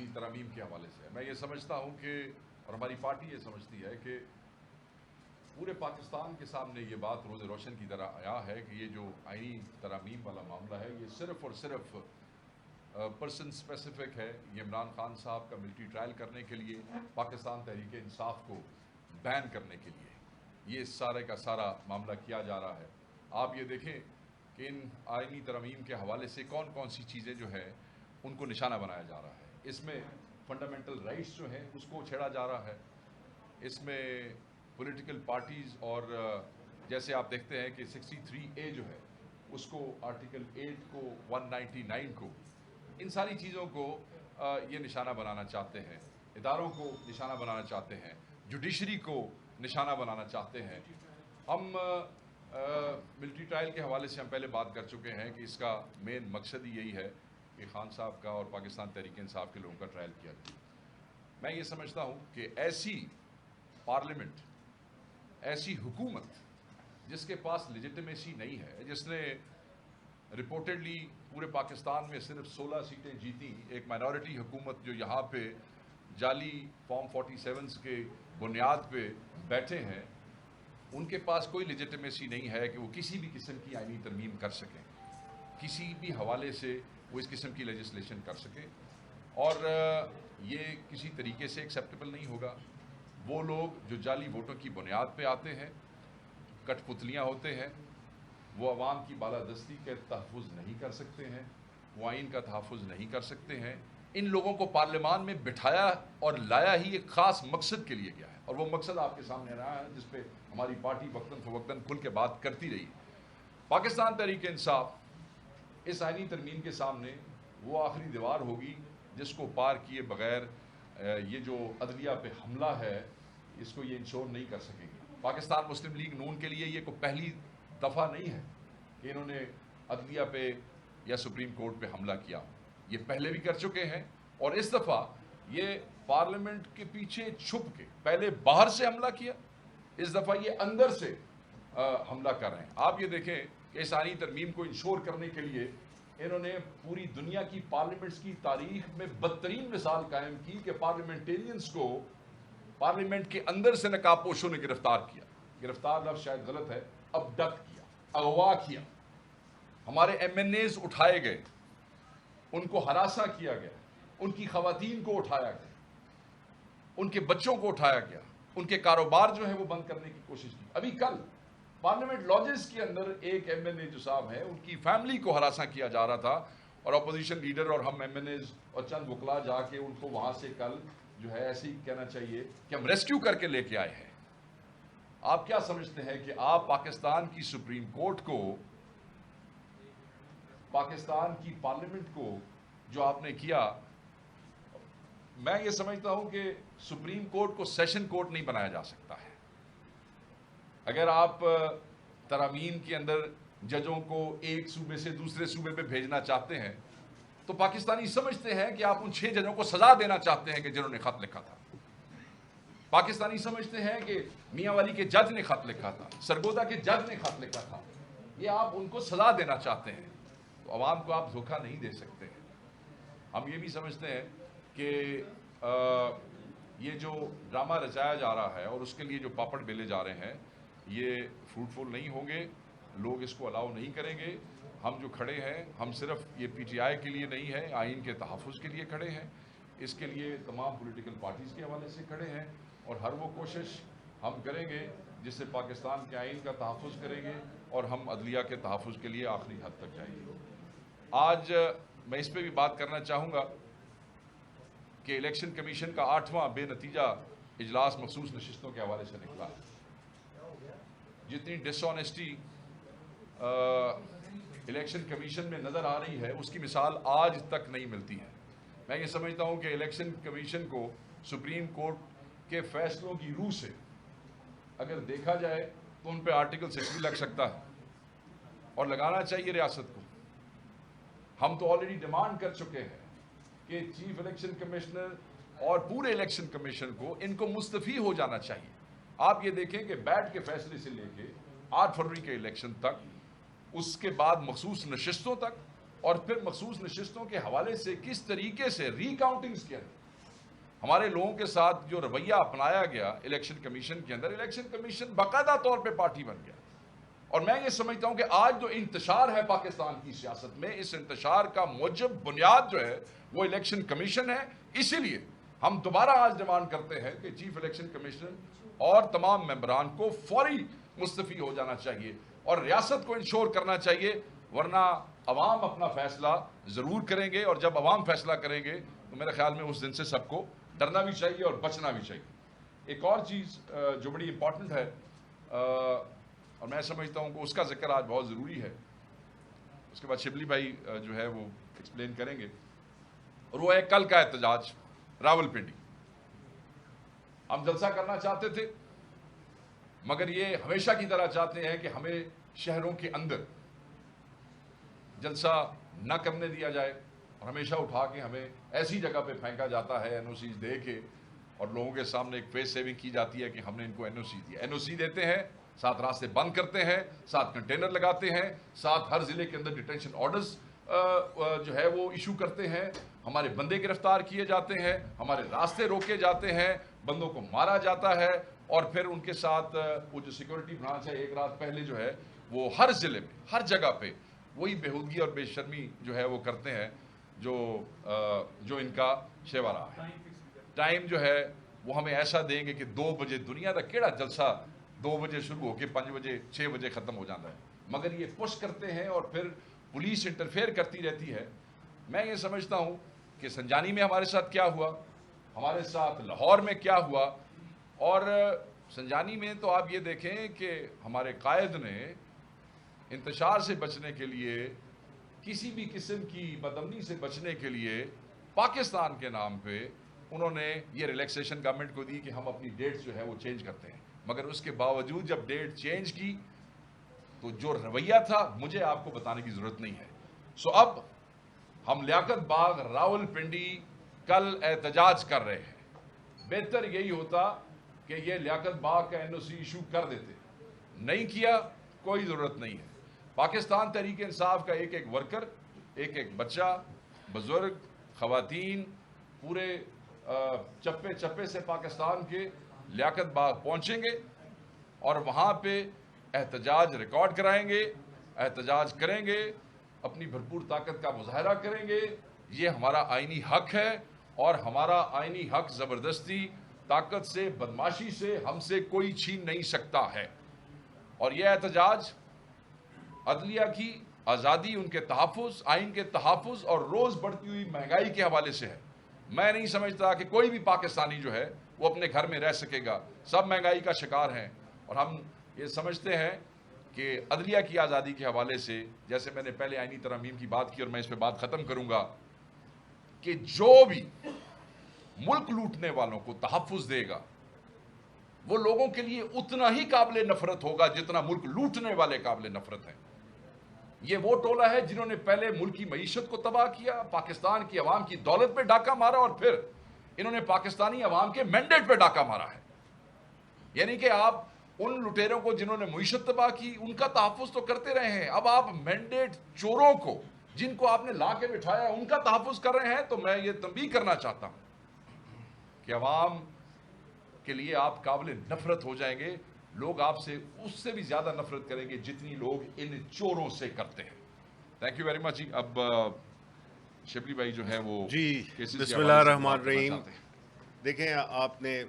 آئینی ترامیم کے حوالے سے میں یہ سمجھتا ہوں کہ اور ہماری پارٹی یہ سمجھتی ہے کہ پورے پاکستان کے سامنے یہ بات روز روشن کی طرح آیا ہے کہ یہ جو آئینی ترامیم والا معاملہ ہے یہ صرف اور صرف پرسن اسپیسیفک ہے. یہ عمران خان صاحب کا ملٹری ٹرائل کرنے کے لیے, پاکستان تحریک انصاف کو بین کرنے کے لیے یہ سارے کا سارا معاملہ کیا جا رہا ہے. آپ یہ دیکھیں کہ ان آئینی ترامیم کے حوالے سے کون کون سی چیزیں جو ہے ان کو نشانہ بنایا جا رہا ہے. اس میں فنڈامنٹل رائٹس جو ہیں اس کو چھیڑا جا رہا ہے. اس میں پولیٹیکل پارٹیز اور جیسے آپ دیکھتے ہیں کہ 63A جو ہے اس کو آرٹیکل 8 کو 199 کو ان ساری چیزوں کو یہ نشانہ بنانا چاہتے ہیں. اداروں کو نشانہ بنانا چاہتے ہیں, جوڈیشری کو نشانہ بنانا چاہتے ہیں. ہم ملٹری ٹرائل کے حوالے سے ہم پہلے بات کر چکے ہیں کہ اس کا مین مقصد ہی یہی ہے کہ خان صاحب کا اور پاکستان تحریک انصاف کے لوگوں کا ٹرائل کیا جائے. میں یہ سمجھتا ہوں کہ ایسی پارلیمنٹ, ایسی حکومت جس کے پاس لیجٹمیسی نہیں ہے, جس نے رپورٹڈلی پورے پاکستان میں صرف 16 سیٹیں جیتی, ایک مائنورٹی حکومت جو یہاں پہ جعلی فارم 47 کے بنیاد پہ بیٹھے ہیں, ان کے پاس کوئی لیجٹمیسی نہیں ہے کہ وہ کسی بھی قسم کی آئینی ترمیم کر سکیں, کسی بھی حوالے سے وہ اس قسم کی لیجسلیشن کر سکیں. اور یہ کسی طریقے سے ایکسیپٹیبل نہیں ہوگا. وہ لوگ جو جعلی ووٹوں کی بنیاد پہ آتے ہیں, کٹ پتلیاں ہوتے ہیں, وہ عوام کی بالادستی کے تحفظ نہیں کر سکتے ہیں, وہ آئین کا تحفظ نہیں کر سکتے ہیں. ان لوگوں کو پارلیمان میں بٹھایا اور لایا ہی ایک خاص مقصد کے لیے گیا ہے, اور وہ مقصد آپ کے سامنے رہا ہے جس پہ ہماری پارٹی وقتاً فوقتاً کھل کے بات کرتی رہی. پاکستان تحریک انصاف اس آئینی ترمیم کے سامنے وہ آخری دیوار ہوگی جس کو پار کیے بغیر یہ جو عدلیہ پہ حملہ ہے اس کو یہ انشور نہیں کر سکیں گے. پاکستان مسلم لیگ نون کے لیے یہ کوئی پہلی دفعہ نہیں ہے کہ انہوں نے عدلیہ پہ یا سپریم کورٹ پہ حملہ کیا. یہ پہلے بھی کر چکے ہیں, اور اس دفعہ یہ پارلیمنٹ کے پیچھے چھپ کے پہلے باہر سے حملہ کیا, اس دفعہ یہ اندر سے حملہ کر رہے ہیں. آپ یہ دیکھیں کہ اس آئینی ترمیم کو انشور کرنے کے لیے انہوں نے پوری دنیا کی پارلیمنٹس کی تاریخ میں بدترین مثال قائم کی کہ پارلیمنٹیرینز کو پارلیمنٹ کے اندر سے نقاب پوشوں نے گرفتار کیا. گرفتار لفظ شاید غلط ہے, ابڈکٹ کیا, اغوا کیا. ہمارے ایم این ایز اٹھائے گئے, ان کو ہراساں کیا گیا, ان کی خواتین کو اٹھایا گیا, ان کے بچوں کو اٹھایا گیا, ان کے کاروبار جو ہیں وہ بند کرنے کی کوشش کی. ابھی کل پارلیمنٹ لاجز کے اندر ایک ایم این اے جو صاحب ہیں ان کی فیملی کو ہراساں کیا جا رہا تھا, اور اپوزیشن لیڈر اور ہم ایم این ایز اور چند وکلا جا کے ان کو وہاں سے کل جو ہے ایسے ہی کہنا چاہیے کہ ہم ریسکیو کر کے لے کے آئے ہیں. آپ کیا سمجھتے ہیں کہ آپ پاکستان کی سپریم کورٹ کو, پاکستان کی پارلیمنٹ کو جو آپ نے کیا, میں یہ سمجھتا ہوں کہ سپریم کورٹ کو سیشن کورٹ نہیں بنایا جا سکتا ہے. اگر آپ ترامیم کے اندر ججوں کو ایک صوبے سے دوسرے صوبے پہ بھیجنا چاہتے ہیں تو پاکستانی سمجھتے ہیں کہ آپ ان 6 ججوں کو سزا دینا چاہتے ہیں کہ جنہوں نے خط لکھا تھا. پاکستانی سمجھتے ہیں کہ میاں والی کے جج نے خط لکھا تھا, سرگودا کے جج نے خط لکھا تھا, یہ آپ ان کو سزا دینا چاہتے ہیں. تو عوام کو آپ دھوکہ نہیں دے سکتے ہیں. ہم یہ بھی سمجھتے ہیں کہ یہ جو ڈرامہ رچایا جا رہا ہے اور اس کے لیے جو پاپڑ بیلے جا رہے ہیں یہ فروٹفل نہیں ہوں گے, لوگ اس کو الاؤ نہیں کریں گے. ہم جو کھڑے ہیں ہم صرف یہ پی ٹی آئی کے لیے نہیں ہے, آئین کے تحفظ کے لیے کھڑے ہیں. اس کے لیے تمام پولیٹیکل پارٹیز کے حوالے سے کھڑے ہیں, اور ہر وہ کوشش ہم کریں گے جس سے پاکستان کے آئین کا تحفظ کریں گے اور ہم عدلیہ کے تحفظ کے لیے آخری حد تک جائیں گے. آج میں اس پہ بھی بات کرنا چاہوں گا کہ الیکشن کمیشن کا 8واں بے نتیجہ اجلاس مخصوص نشستوں کے حوالے سے نکلا ہے. جتنی ڈس آنیسٹی الیکشن کمیشن میں نظر آ رہی ہے اس کی مثال آج تک نہیں ملتی ہے. میں یہ سمجھتا ہوں کہ الیکشن کمیشن کو سپریم کورٹ کے فیصلوں کی روح سے اگر دیکھا جائے تو ان پہ آرٹیکل 60 لگ سکتا ہے, اور لگانا چاہیے ریاست کو. ہم تو آلریڈی ڈیمانڈ کر چکے ہیں کہ چیف الیکشن کمشنر اور پورے الیکشن کمیشن کو ان کو مستعفی ہو جانا چاہیے. آپ یہ دیکھیں کہ بیٹ کے فیصلے سے لے کے 8 فروری کے الیکشن تک, اس کے بعد مخصوص نشستوں تک, اور پھر مخصوص نشستوں کے حوالے سے کس طریقے سے ری کاؤنٹنگز کے اندر ہمارے لوگوں کے ساتھ جو رویہ اپنایا گیا الیکشن کمیشن کے اندر، الیکشن کمیشن باقاعدہ طور پہ پارٹی بن گیا. اور میں یہ سمجھتا ہوں کہ آج جو انتشار ہے پاکستان کی سیاست میں، اس انتشار کا موجب بنیاد جو ہے وہ الیکشن کمیشن ہے. اسی لیے ہم دوبارہ آج ڈیمانڈ کرتے ہیں کہ چیف الیکشن کمیشنر اور تمام ممبران کو فوری مستعفی ہو جانا چاہیے اور ریاست کو انشور کرنا چاہیے، ورنہ عوام اپنا فیصلہ ضرور کریں گے، اور جب عوام فیصلہ کریں گے تو میرے خیال میں اس دن سے سب کو ڈرنا بھی چاہیے اور بچنا بھی چاہیے. ایک اور چیز جو بڑی امپورٹنٹ ہے اور میں سمجھتا ہوں کہ اس کا ذکر آج بہت ضروری ہے، اس کے بعد شبلی بھائی جو ہے وہ ایکسپلین کریں گے، اور وہ ہے کل کا احتجاج راولپنڈی. ہم جلسہ کرنا چاہتے تھے، مگر یہ ہمیشہ کی طرح چاہتے ہیں کہ ہمیں شہروں کے اندر جلسہ نہ کرنے دیا جائے، اور ہمیشہ اٹھا کے ہمیں ایسی جگہ پہ پھینکا جاتا ہے این او سیز دے کے، اور لوگوں کے سامنے ایک فیس سیونگ کی جاتی ہے کہ ہم نے ان کو این او سی دیا. این او سی دیتے ہیں، ساتھ راستے بند کرتے ہیں، ساتھ کنٹینر لگاتے ہیں، ساتھ ہر ضلع کے اندر ڈیٹینشن آرڈرز جو ہے وہ ایشو کرتے ہیں، ہمارے بندے گرفتار کیے جاتے ہیں، ہمارے راستے روکے جاتے ہیں، بندوں کو مارا جاتا ہے، اور پھر ان کے ساتھ وہ جو سیکورٹی برانچ ہے ایک رات پہلے جو ہے وہ ہر ضلع میں ہر جگہ پہ وہی بےہودگی اور بے شرمی جو ہے وہ کرتے ہیں جو ان کا شیوا رہا ہے. ٹائم جو ہے وہ ہمیں ایسا دیں گے کہ 2 بجے دنیا کا کیڑا جلسہ 2 بجے شروع ہو کے 5 بجے 6 بجے ختم ہو جاتا ہے، مگر یہ پش کرتے ہیں اور پھر پولیس انٹرفیئر کرتی رہتی ہے. میں یہ سمجھتا ہوں کہ سنجانی میں ہمارے ساتھ کیا ہوا، ہمارے ساتھ لاہور میں کیا ہوا، اور سنجانی میں تو آپ یہ دیکھیں کہ ہمارے قائد نے انتشار سے بچنے کے لیے، کسی بھی قسم کی بدامنی سے بچنے کے لیے، پاکستان کے نام پہ انہوں نے یہ ریلیکسیشن گورنمنٹ کو دی کہ ہم اپنی ڈیٹس جو ہے وہ چینج کرتے ہیں. مگر اس کے باوجود جب ڈیٹ چینج کی تو جو رویہ تھا مجھے آپ کو بتانے کی ضرورت نہیں ہے. سو اب ہم لیاقت باغ راولپنڈی کل احتجاج کر رہے ہیں. بہتر یہی ہوتا کہ یہ لیاقت باغ کا این او سی ایشو کر دیتے، نہیں کیا، کوئی ضرورت نہیں ہے. پاکستان تحریک انصاف کا ایک ایک ورکر، ایک ایک بچہ، بزرگ، خواتین، پورے چپے چپے سے پاکستان کے لیاقت باغ پہنچیں گے اور وہاں پہ احتجاج ریکارڈ کرائیں گے، احتجاج کریں گے، اپنی بھرپور طاقت کا مظاہرہ کریں گے. یہ ہمارا آئینی حق ہے، اور ہمارا آئینی حق زبردستی، طاقت سے، بدماشی سے ہم سے کوئی چھین نہیں سکتا ہے. اور یہ احتجاج عدلیہ کی آزادی، ان کے تحفظ، آئین کے تحفظ اور روز بڑھتی ہوئی مہنگائی کے حوالے سے ہے. میں نہیں سمجھتا کہ کوئی بھی پاکستانی جو ہے وہ اپنے گھر میں رہ سکے گا. سب مہنگائی کا شکار ہیں، اور ہم یہ سمجھتے ہیں کہ عدلیہ کی آزادی کے حوالے سے، جیسے میں نے پہلے آئینی ترامیم کی بات کی اور میں اس پہ بات ختم کروں گا، کہ جو بھی ملک لوٹنے والوں کو تحفظ دے گا وہ لوگوں کے لیے اتنا ہی قابل نفرت ہوگا جتنا ملک لوٹنے والے قابل نفرت ہیں. یہ وہ ٹولہ ہے جنہوں نے پہلے ملک کی معیشت کو تباہ کیا، پاکستان کی عوام کی دولت پہ ڈاکہ مارا، اور پھر انہوں نے پاکستانی عوام کے مینڈیٹ پہ ڈاکہ مارا ہے. یعنی کہ آپ ان لٹیروں کو جنہوں نے معیشت تباہ کی ان کا تحفظ تو کرتے رہے ہیں، اب آپ مینڈیٹ چوروں کو، جن کو آپ نے لا کے بٹھایا، ان کا تحفظ کر رہے ہیں. تو میں یہ تنبیہ کرنا چاہتا ہوں کہ عوام کے لیے آپ قابل نفرت ہو جائیں گے. لوگ آپ سے اس سے بھی زیادہ نفرت کریں گے جتنی لوگ ان چوروں سے کرتے ہیں. Thank you very much. جی اب شبلی بھائی جو ہے وہ جی بسم اللہ الرحمن الرحیم. دیکھیں آپ نے